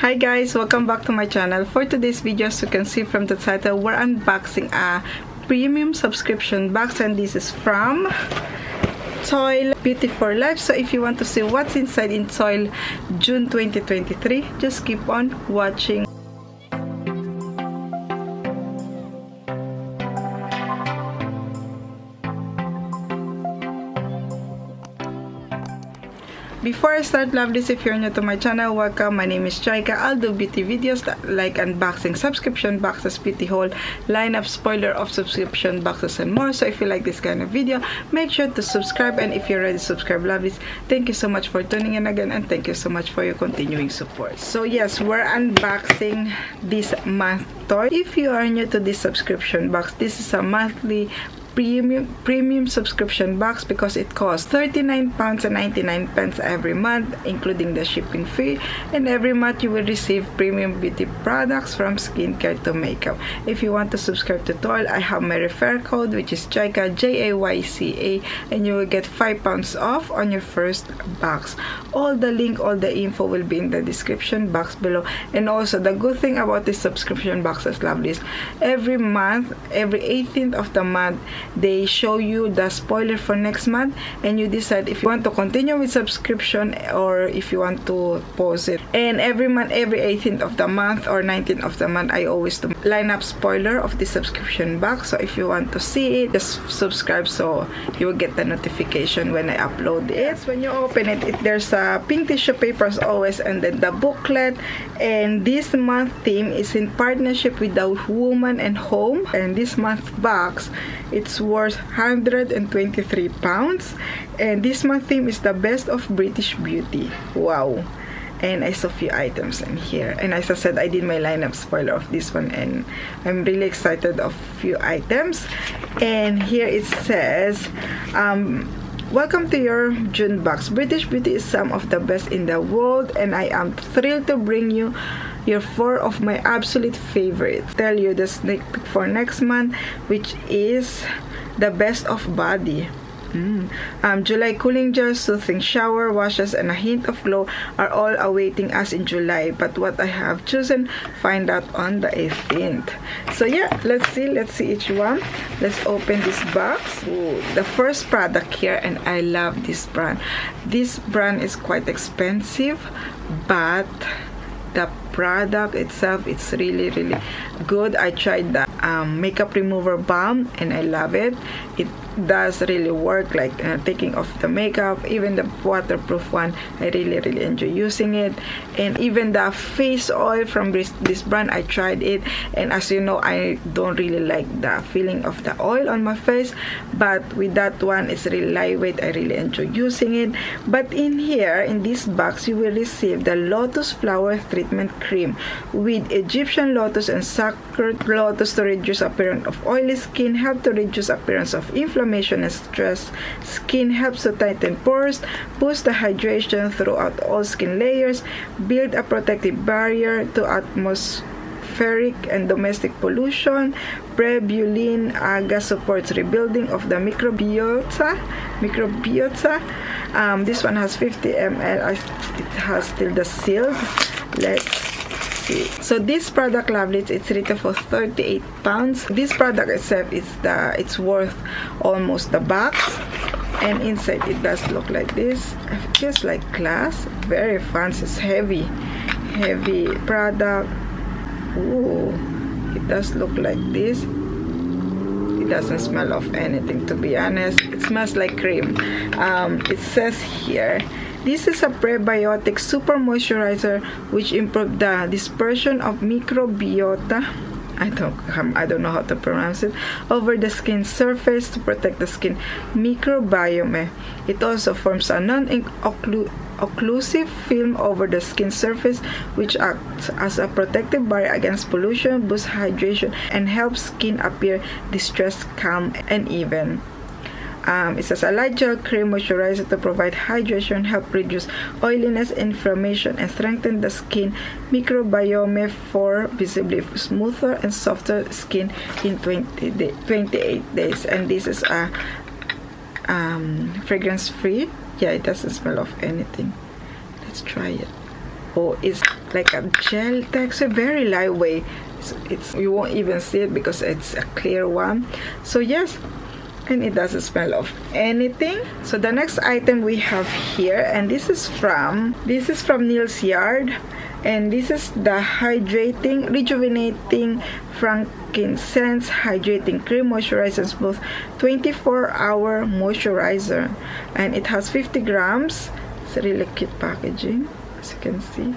Hi guys, welcome back to my channel. For today's video, as you can see from the title, we're unboxing a premium subscription box, and this is from Toyl Beauty for Life. So if you want to see what's inside in Toyl June 2023, just keep on watching. Before I start, lovelies, if you're new to my channel, welcome. My name is Jayca. I'll do beauty videos like unboxing subscription boxes, beauty haul, lineup, spoiler of subscription boxes, and more. So if you like this kind of video, make sure to subscribe. And if you're already subscribed, lovelies, thank you so much for tuning in again, and thank you so much for your continuing support. So yes, we're unboxing this month toy. If you are new to this subscription box, this is a monthly premium subscription box because it costs £39.99 every month, including the shipping fee, and every month you will receive premium beauty products from skincare to makeup. If you want to subscribe to Toyl, I have my referral code, which is Jayca, Jayca, and you will get £5 off on your first box. All the info will be in the description box below. And also, the good thing about this subscription box is, lovelies, every month, every 18th of the month, they show you the spoiler for next month, and you decide if you want to continue with subscription or if you want to pause it. And every month, every 18th of the month or 19th of the month, I always do lineup spoiler of the subscription box. So if you want to see it, just subscribe so you will get the notification when I upload it. When you open it, there's a pink tissue paper as always, and then the booklet. And this month theme is in partnership with the Woman and Home, and this month box, it's worth £123, and this month theme is the best of British beauty. Wow. And I saw a few items in here, and as I said, I did my lineup spoiler of this one, and I'm really excited of few items. And here it says, welcome to your June box. British beauty is some of the best in the world, and I am thrilled to bring you your 4 of my absolute favorites. Tell you the sneak peek for next month, which is the best of body. July cooling gels, soothing shower washes, and a hint of glow are all awaiting us in July. But what I have chosen, find out on the 18th. So yeah, let's see each one. Let's open this box. Ooh, the first product here, and I love this brand. This brand is quite expensive, but the product itself, it's really good. I tried the makeup remover balm, and I love it. It does really work, like taking off the makeup. Even the waterproof one, I really enjoy using it. And even the face oil from this brand, I tried it, and as you know, I don't really like the feeling of the oil on my face, but with that one, it's really lightweight. I really enjoy using it. But in here, in this box, you will receive the lotus flower treatment cream with Egyptian lotus and sacred lotus to reduce appearance of oily skin, help to reduce appearance of inflammation and stress skin, helps to tighten pores, boost the hydration throughout all skin layers, build a protective barrier to atmospheric and domestic pollution. Prebulin Aga supports rebuilding of the microbiota. This one has 50 ml. It has still the seal. Let's see. So this product, lovely, it's retail for £38. This product itself, it's worth almost the box. And inside it does look like this, just like glass. Very fancy. It's heavy product. Ooh, it does look like this. It doesn't smell of anything, to be honest. It smells like cream. It says here, this is a prebiotic super moisturizer which improves the dispersion of microbiota. I don't know how to pronounce it, over the skin surface to protect the skin microbiome. It also forms a non-occlusive film over the skin surface, which acts as a protective barrier against pollution, boosts hydration, and helps skin appear distressed, calm, and even. It says a light gel cream moisturizer to provide hydration, help reduce oiliness, inflammation, and strengthen the skin microbiome for visibly smoother and softer skin in 28 days. And this is a fragrance free. Yeah, it doesn't smell of anything. Let's try it. Oh, it's like a gel texture, very lightweight. It's you won't even see it because it's a clear one. So yes, and it doesn't smell of anything. So the next item we have here, and this is from Neil's Yard, and this is the hydrating, rejuvenating frankincense hydrating cream moisturizer smooth 24-hour moisturizer, and it has 50 grams. It's a really cute packaging, as you can see.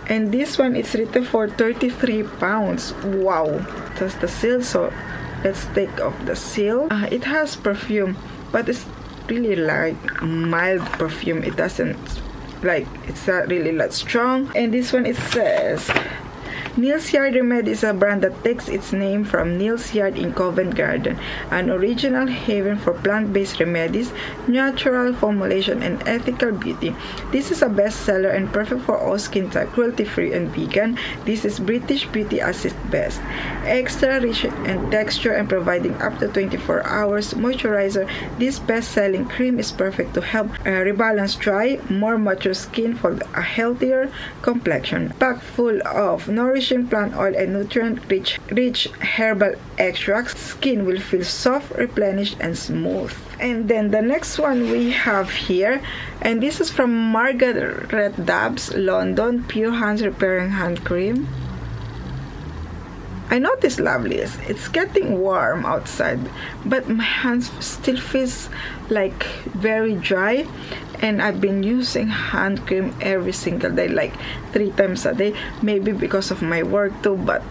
And this one is retail for 33 pounds. Wow, that's the seal. So let's take off the seal. It has perfume, but it's really like mild perfume. It doesn't like, it's not really that strong. And this one, it says Neil's Yard Remedy is a brand that takes its name from Neil's Yard in Covent Garden, an original haven for plant-based remedies, natural formulation, and ethical beauty. This is a bestseller and perfect for all skin type, cruelty-free and vegan. This is British beauty at its best. Extra rich and texture and providing up to 24 hours moisturizer, this best-selling cream is perfect to help rebalance dry, more mature skin for a healthier complexion. Packed full of nourishing plant oil and nutrient-rich herbal extracts, skin will feel soft, replenished, and smooth. And then the next one we have here, and this is from Margaret Dabbs, London, Pure Hands Repairing Hand Cream. I noticed, lovelies, it's getting warm outside, but my hands still feels like very dry, and I've been using hand cream every single day, like 3 times a day, maybe because of my work too, but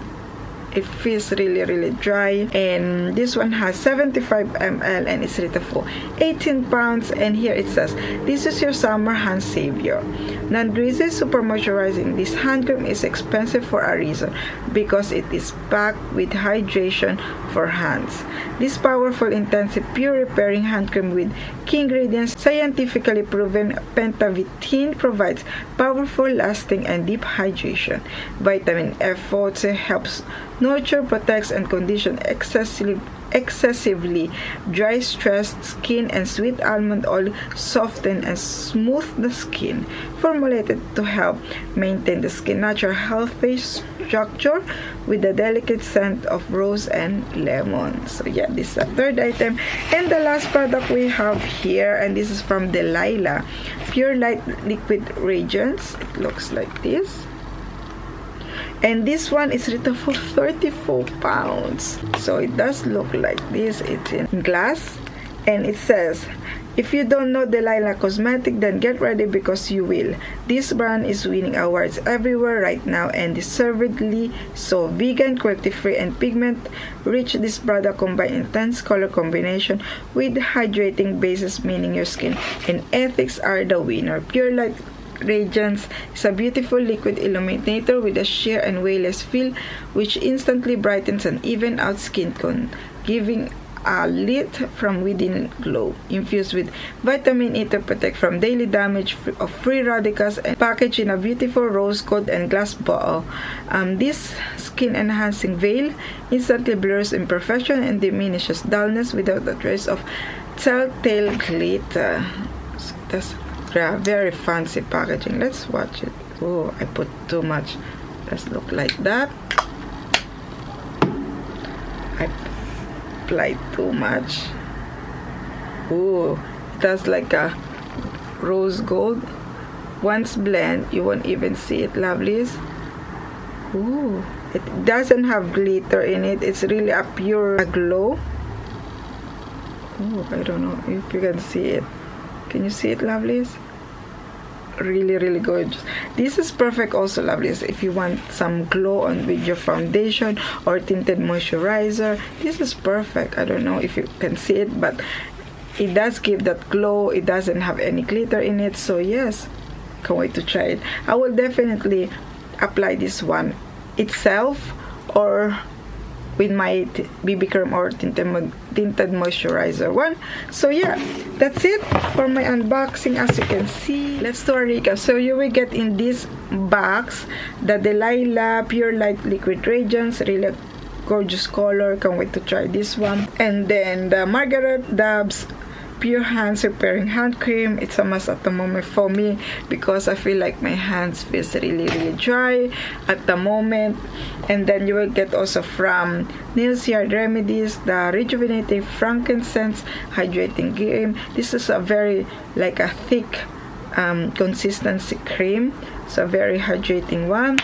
it feels really dry. And this one has 75 ml and it's rated for 18 pounds. And here it says, this is your summer hand savior. Non-greasy, super moisturizing. This hand cream is expensive for a reason, because it is packed with hydration for hands. This powerful, intensive, pure repairing hand cream with key ingredients, scientifically proven pentavitine, provides powerful, lasting, and deep hydration. Vitamin F also helps nurture, protects, and condition excessively dry, stressed skin, and sweet almond oil soften and smooth the skin. Formulated to help maintain the skin natural healthy structure with a delicate scent of rose and lemon. So yeah, this is the third item. And the last product we have here, and this is from Delilah, Pure Light Liquid Radiance. It looks like this. And this one is retail for 34 pounds. So it does look like this. It's in glass. And it says, if you don't know Delilah Cosmetic, then get ready because you will. This brand is winning awards everywhere right now, and deservedly so. Vegan, cruelty-free, and pigment-rich, this product combines intense color combination with hydrating bases, meaning your skin and ethics are the winner. Pure Light Radiance is a beautiful liquid illuminator with a sheer and weightless feel, which instantly brightens and even out skin tone, giving a lit from within glow. Infused with vitamin E to protect from daily damage of free radicals, and packaged in a beautiful rose gold and glass bottle. This skin enhancing veil instantly blurs imperfection and diminishes dullness without a trace of telltale glitter. So that's very fancy packaging. Let's watch it. Oh, I put too much. Let's look like that. I applied too much. Oh, it has like a rose gold. Once blend, you won't even see it, lovelies. Ooh, it doesn't have glitter in it. It's really a pure glow. Oh, I don't know if you can see it. Can you see it, lovelies? Really gorgeous. This is perfect also, lovelies, if you want some glow on with your foundation or tinted moisturizer. This is perfect. I don't know if you can see it, but it does give that glow. It doesn't have any glitter in it. So yes, can't wait to try it. I will definitely apply this one itself or with my BB cream or tinted moisturizer one. So yeah, that's it for my unboxing. As you can see, let's do a recap. So you will get in this box the Delilah Pure Light Liquid Radiance, really gorgeous color. Can't wait to try this one. And then the Margaret Dabbs Pure Hands Repairing Hand Cream. It's a must at the moment for me because I feel like my hands feels really dry at the moment. And then you will get also from Nails Yard Remedies the Rejuvenating Frankincense Hydrating Cream. This is a very like a thick consistency cream, so very hydrating one.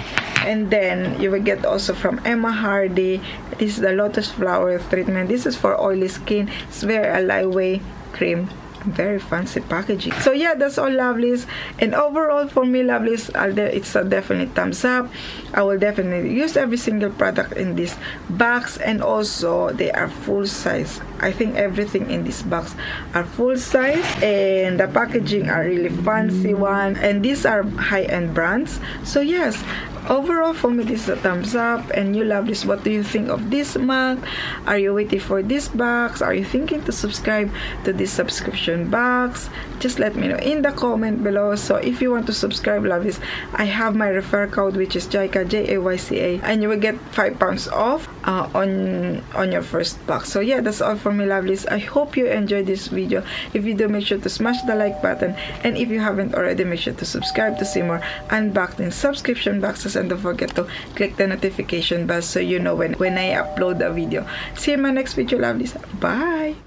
And then you will get also from Emma Hardy, this is the Lotus Flower Treatment. This is for oily skin. It's very a lightweight cream, very fancy packaging. So yeah, that's all, lovelies. And overall for me, lovelies, it's a definite thumbs up. I will definitely use every single product in this box, and also they are full size. I think everything in this box are full size, and the packaging are really fancy one, and these are high-end brands. So yes, overall for me this is a thumbs up. And you lovelies, what do you think of this month? Are you waiting for this box? Are you thinking to subscribe to this subscription box? Just let me know in the comment below. So if you want to subscribe, lovelies, I have my referral code, which is JAYCA, JAYCA, and you will get £5 off on your first box. So yeah, that's all for me, lovelies. I hope you enjoyed this video. If you do, make sure to smash the like button, and if you haven't already, make sure to subscribe to see more unboxing subscription boxes, and don't forget to click the notification bell so you know when I upload a video. See you in my next video, lovelies. Bye.